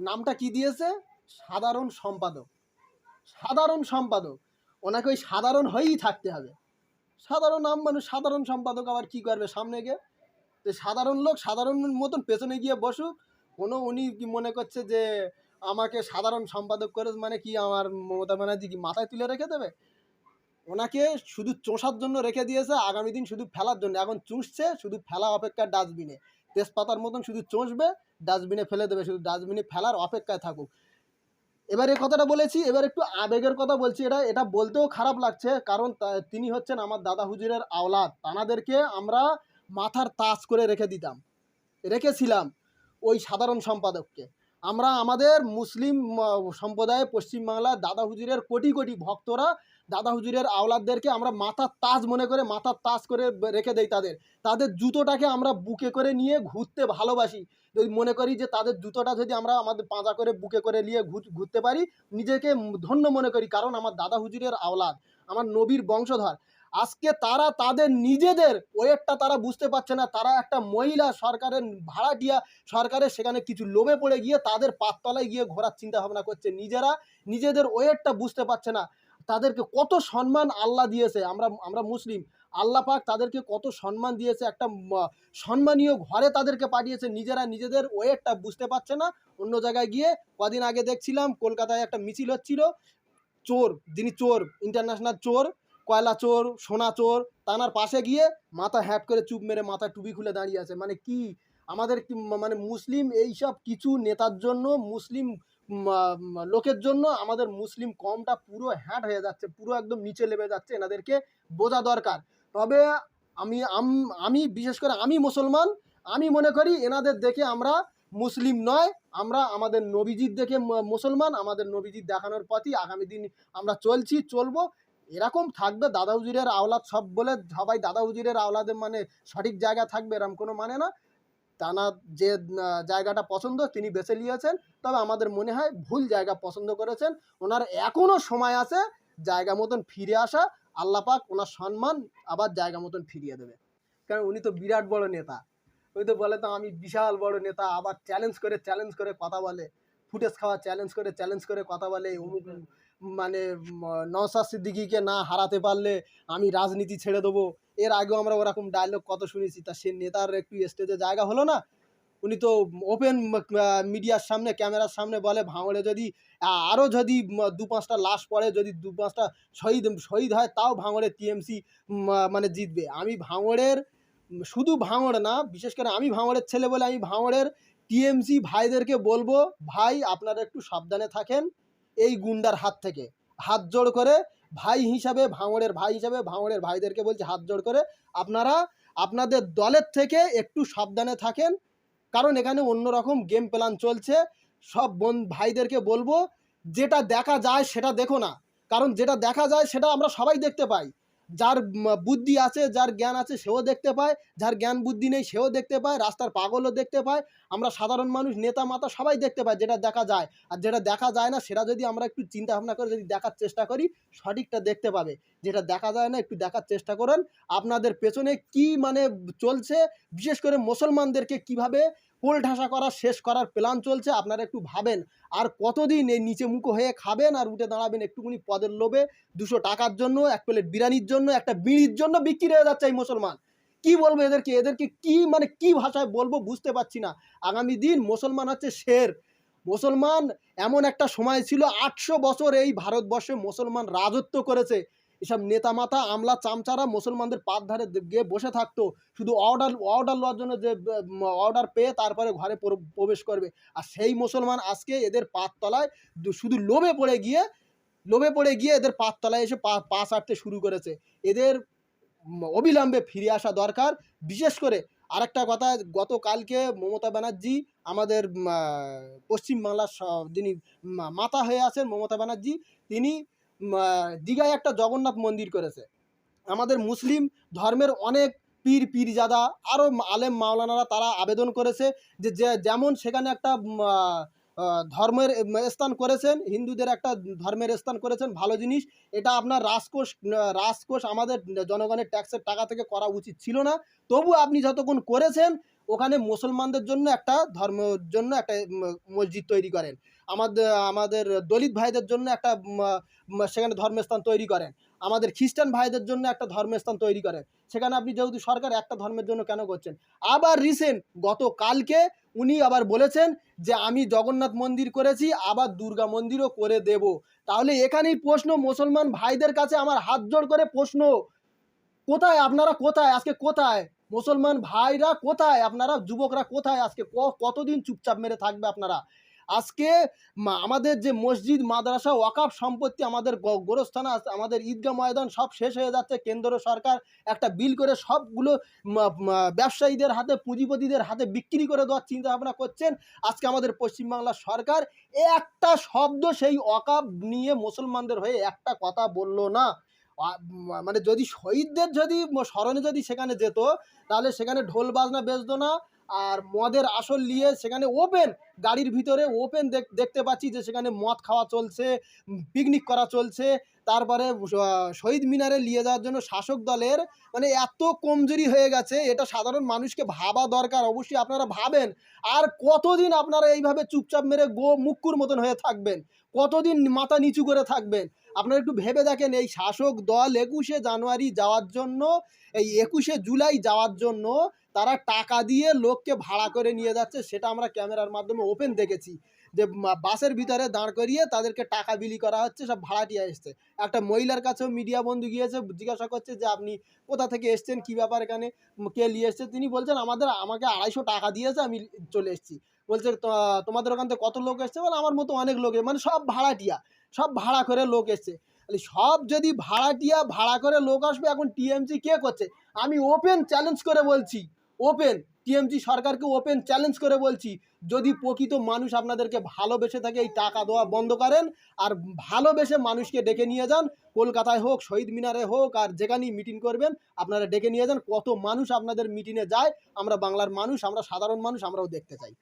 নামটা কি দিয়েছে? সাধারণ সম্পাদক। সাধারণ সম্পাদক, ওনাকে ওই সাধারণ হয়েই থাকতে হবে। সাধারণ নাম মানুষ, সাধারণ সম্পাদক আবার কি করবে সামনে গিয়ে? তো সাধারণ লোক সাধারণ মতন পেছনে গিয়ে বসুক। উনি কি মনে করছে যে আমাকে সাধারণ সম্পাদক করে মানে কি আমার মমতা ব্যানার্জি কি মাথায় তুলে রেখে দেবে? ওনাকে শুধু চষার জন্য রেখে দিয়েছে, আগামী দিন শুধু ফেলার জন্য। এখন চুষছে, শুধু ফেলা অপেক্ষা ডাস্টবিনে, তেজপাতার মতন শুধু চষবে, ডাস্টবিনে ফেলে দেবে, শুধু ডাস্টবিনে ফেলার অপেক্ষায় থাকুক। এবার এই কথাটা বলেছি, এবার একটু আবেগের কথা বলছি। এটা বলতেও খারাপ লাগছে, কারণ তিনি হচ্ছেন আমার দাদা হুজুরের আওলাদ। তানাদেরকে আমরা মাথার তাজ করে রেখেছিলাম ওই সাধারণ সম্পাদককে। আমরা আমাদের মুসলিম সম্প্রদায়ে পশ্চিমবাংলার দাদা হুজুরের কোটি কোটি ভক্তরা দাদা হুজুরের আওলাদদেরকে আমরা মাথার তাজ মনে করে, মাথার তাজ করে রেখে দেই। তাদের জুতোটাকে আমরা বুকে করে নিয়ে ঘুরতে ভালোবাসি। যদি মনে করি যে তাদের জুতোটা যদি আমরা আমাদের পাঁজা করে বুকে করে নিয়ে ঘুরতে পারি, নিজেকে ধন্য মনে করি, কারণ আমার দাদা হুজুরের আওলাদ, আমার নবীর বংশধর। আজকে তারা তাদের নিজেদের ওয়েটটা তারা বুঝতে পারছে না। তারা একটা মহিলা সরকারের ভাড়াটিয়া সরকারের সেখানে কিছু লোভে পড়ে গিয়ে তাদের পাততলায় গিয়ে ঘোরার চিন্তা ভাবনা করছে। নিজেরা নিজেদের ওয়েটটা বুঝতে পারছে না। তাদেরকে কত সম্মান আল্লাহ দিয়েছে। আমরা মুসলিম, আল্লাহ পাক তাদেরকে কত সম্মান দিয়েছে, একটা সম্মানীয় ঘরে তাদেরকে পাঠিয়েছে। নিজেরা নিজেদের ওয়েটটা বুঝতে পারছে না। অন্য জায়গায় গিয়ে কদিন আগে দেখছিলাম কলকাতায় একটা মিছিল হচ্ছিল। চোর, যিনি চোর, ইন্টারন্যাশনাল চোর, কয়লা চোর, সোনা চোর, তানার পাশে গিয়ে মাথা হ্যাট করে চুপ মেরে মাথা টুপি খুলে দাঁড়িয়ে আছে। মানে কি আমাদের কি মানে মুসলিম এইসব কিছু নেতার জন্য, মুসলিম লোকের জন্য আমাদের মুসলিম কমটা পুরো হ্যাট হয়ে যাচ্ছে, পুরো একদম নিচে নেমে যাচ্ছে। এনাদেরকে বোঝা দরকার। তবে আমি বিশেষ করে আমি মুসলমান, আমি মনে করি এনাদের দেখে আমরা মুসলিম নয়, আমরা আমাদের নবীজির দেখে মুসলমান। আমাদের নবীজির দেখানোর পথই আগামী দিন আমরা চলবো। এরকম থাকবে। দাদা হুজুরের আওলাদ সব বলে সবাই দাদা হুজুরের আওলাদের মানে সঠিক জায়গা থাকবে এরকম কোনো মানে না। তানার যে জায়গাটা পছন্দ তিনি বেছে নিয়েছেন, তবে আমাদের মনে হয় ভুল জায়গা পছন্দ করেছেন। ওনার এখনও সময় আছে জায়গা মতন ফিরে আসা। আল্লাহ পাক ওনার সম্মান আবার জায়গা মতন ফিরিয়ে দেবে, কারণ উনি তো বিরাট বড় নেতা। ওই তো বলে তো আমি বিশাল বড় নেতা, আবার চ্যালেঞ্জ করে কথা বলে, ফুটেজ খাওয়া চ্যালেঞ্জ করে কথা বলে। অমুক মানে নওশাদ সিদ্দিকীকে না হারাতে পারলে আমি রাজনীতি ছেড়ে দেবো। এর আগেও আমরা ওরকম ডায়লগ কত শুনেছি। তা সে নেতার একটু স্টেজে জায়গা হলো না? উনি তো ওপেন মিডিয়ার সামনে, ক্যামেরার সামনে বলে ভাঙড়ে যদি আরও যদি 2-5টা লাশ পড়ে, যদি 2-5টা শহীদ হয়, তাও ভাঙড়ে টিএমসি মানে জিতবে। আমি ভাঙড়ের, শুধু ভাঙড় না, বিশেষ করে আমি ভাঙড়ের ছেলে বলে আমি ভাঙড়ের টিএমসি ভাইদেরকে বলবো, ভাই আপনারা একটু সাবধানে থাকেন এই গুন্ডার হাত থেকে। হাত জোড় করে ভাই হিসাবে, ভাঙড়ের ভাইদেরকে বলছি, হাত জোড় করে আপনারা আপনাদের দলের থেকে একটু সাবধানে থাকেন, কারণ এখানে অন্যরকম গেম প্ল্যান চলছে। সব ভাইদেরকে বলবো, যেটা দেখা যায় সেটা দেখো না, কারণ যেটা দেখা যায় সেটা আমরা সবাই দেখতে পাই। যার বুদ্ধি আছে, যার জ্ঞান আছে সেও দেখতে পায়, যার জ্ঞান বুদ্ধি নেই সেও দেখতে পায়, রাস্তার পাগলও দেখতে পায়, আমরা সাধারণ মানুষ, নেতা মাতা সবাই দেখতে পায় যেটা দেখা যায়। আর যেটা দেখা যায় না সেটা যদি আমরা একটু চিন্তা ভাবনা করে যদি দেখার চেষ্টা করি, সঠিকটা দেখতে পাবে। যেটা দেখা যায় না একটু দেখার চেষ্টা করেন। আপনাদের পেছনে কি মানে চলছে, বিশেষ করে মুসলমানদেরকে কিভাবে কোলঠাসা করার, শেষ করার প্ল্যান চলছে, আপনারা একটু ভাবেন। আর কতদিন এই নিচে মুখো হয়ে খাবেন আর উঠে দাঁড়াবেন একটুখানি পদের লোভে? 200 টাকার জন্য, এক প্লেট বিরিয়ানির জন্য, একটা বিড়ির জন্য বিক্রি হয়ে যাচ্ছে এই মুসলমান। কি বলবো এদেরকে কি মানে কি ভাষায় বলবো বুঝতে পারছি না। আগামী দিন মুসলমান হচ্ছে শের। মুসলমান এমন একটা সময় ছিল, 800 বছর এই ভারতবর্ষে মুসলমান রাজত্ব করেছে। এসব নেতা মাথা আমলা চামচারা মুসলমানদের পাত ধারে গিয়ে বসে থাকতো, শুধু অর্ডার লওয়ার জন্য, যে অর্ডার পেয়ে তারপরে ঘরে প্রবেশ করবে। আর সেই মুসলমান আজকে এদের পাততলায় শুধু লোভে পড়ে গিয়ে এদের পাততলায় এসে পা চাটতে শুরু করেছে। এদের অবিলম্বে ফিরে আসা দরকার। বিশেষ করে আরেকটা কথা, গতকালকে মমতা ব্যানার্জি আমাদের পশ্চিমবাংলার যিনি মাতা হয়ে আছেন মমতা ব্যানার্জি, তিনি দীঘায় একটা জগন্নাথ মন্দির করেছে। আমাদের মুসলিম ধর্মের অনেক পীরজাদা, আরও আলেম মাওলানারা তারা আবেদন করেছে যে যেমন সেখানে একটা ধর্মের স্থান করেছেন, হিন্দুদের একটা ধর্মের স্থান করেছেন, ভালো জিনিস। এটা আপনার রাজকোষ আমাদের জনগণের ট্যাক্সের টাকা থেকে করা উচিত ছিল না। তবু আপনি যতক্ষণ করেছেন, ওখানে মুসলমানদের জন্য একটা ধর্মের জন্য একটা মসজিদ তৈরি করেন, আমাদের দলিত ভাইদের জন্য একটা সেখানে ধর্মস্থান তৈরি করেন, আমাদের খ্রিস্টান ভাইদের জন্য একটা ধর্মস্থান তৈরি করেন। সেখানে আপনি যেহেতু সরকার একটা ধর্মের জন্য কেন করছেন? আবার রিসেন্ট গতকালকে উনি আবার বলেছেন যে আমি জগন্নাথ মন্দির করেছি, আবার দুর্গা মন্দিরও করে দেব। তাহলে এখানেই প্রশ্ন মুসলমান ভাইদের কাছে, আমার হাত জোড় করে প্রশ্ন, কোথায় আপনারা? কোথায় আজকে? কোথায় মুসলমান ভাইরা? কোথায় আপনারা? যুবকরা কোথায় আজকে? কতদিন চুপচাপ মেরে থাকবে আপনারা? আজকে আমাদের যে মসজিদ, মাদ্রাসা, ওয়াকাফ সম্পত্তি, আমাদের গোরস্থানা, আমাদের ঈদগাহ ময়দান সব শেষ হয়ে যাচ্ছে। কেন্দ্র সরকার একটা বিল করে সবগুলো ব্যবসায়ীদের হাতে, পুঁজিপতিদের হাতে বিক্রি করে দেওয়ার চিন্তা ভাবনা করছেন। আজকে আমাদের পশ্চিমবাংলার সরকার একটা শব্দ সেই ওয়াকাফ নিয়ে মুসলমানদের হয়ে একটা কথা বলল না। মানে যদি শহীদদের স্মরণে যদি সেখানে যেত, তাহলে সেখানে ঢোল বাজনা বেজতো না, আর মদের আসর নিয়ে সেখানে ওপেন, গাড়ির ভিতরে ওপেন দেখতে পাচ্ছি যে সেখানে মদ খাওয়া চলছে, পিকনিক করা চলছে। তারপরে শহীদ মিনারে নিয়ে যাওয়ার জন্য শাসক দলের মানে এত কমজোরি হয়ে গেছে, এটা সাধারণ মানুষকে ভাবা দরকার। অবশ্যই আপনারা ভাবেন, আর কতদিন আপনারা এইভাবে চুপচাপ মেরে মুক্কুর মতন হয়ে থাকবেন? কতদিন মাথা নিচু করে থাকবেন? আপনারা একটু ভেবে দেখেন, এই শাসক দল ২১শে জানুয়ারি যাওয়ার জন্য, এই ২১শে জুলাই যাওয়ার জন্য তারা টাকা দিয়ে লোককে ভাড়া করে নিয়ে যাচ্ছে। সেটা আমরা ক্যামেরার মাধ্যমে ওপেন দেখেছি, যে বাসের ভিতরে দাঁড় করিয়ে তাদেরকে টাকা বিলি করা হচ্ছে, সব ভাড়াটিয়া এসছে। একটা মহিলার কাছেও মিডিয়া বন্ধু গিয়েছে, জিজ্ঞাসা করছে যে আপনি কোথা থেকে এসছেন, কী ব্যাপার, এখানে কে নিয়ে এসছে? তিনি বলছেন আমাকে ২৫০ টাকা দিয়েছে, আমি চলে এসেছি। বলছে তোমাদের ওখান থেকে কত লোক এসছে? বলে আমার মতো অনেক লোক, মানে সব ভাড়াটিয়া, সব ভাড়া করে লোক এসছে। সব যদি ভাড়াটিয়া, ভাড়া করে লোক আসবে, এখন টিএমসি কে করছে? আমি ওপেন চ্যালেঞ্জ করে বলছি, ওপেন টিএমসি সরকারকে ওপেন চ্যালেঞ্জ করে বলছি, যদি প্রকৃত মানুষ আপনাদেরকে ভালোবেসে থাকে, এই টাকা দেওয়া বন্ধ করেন, আর ভালোবেসে মানুষকে ডেকে নিয়ে যান, কলকাতায় হোক, শহীদ মিনারে হোক, আর যেখানেই মিটিং করবেন আপনারা ডেকে নিয়ে যান। কত মানুষ আপনাদের মিটিংয়ে যায়, আমরা বাংলার মানুষ, আমরা সাধারণ মানুষ, আমরাও দেখতে চাই।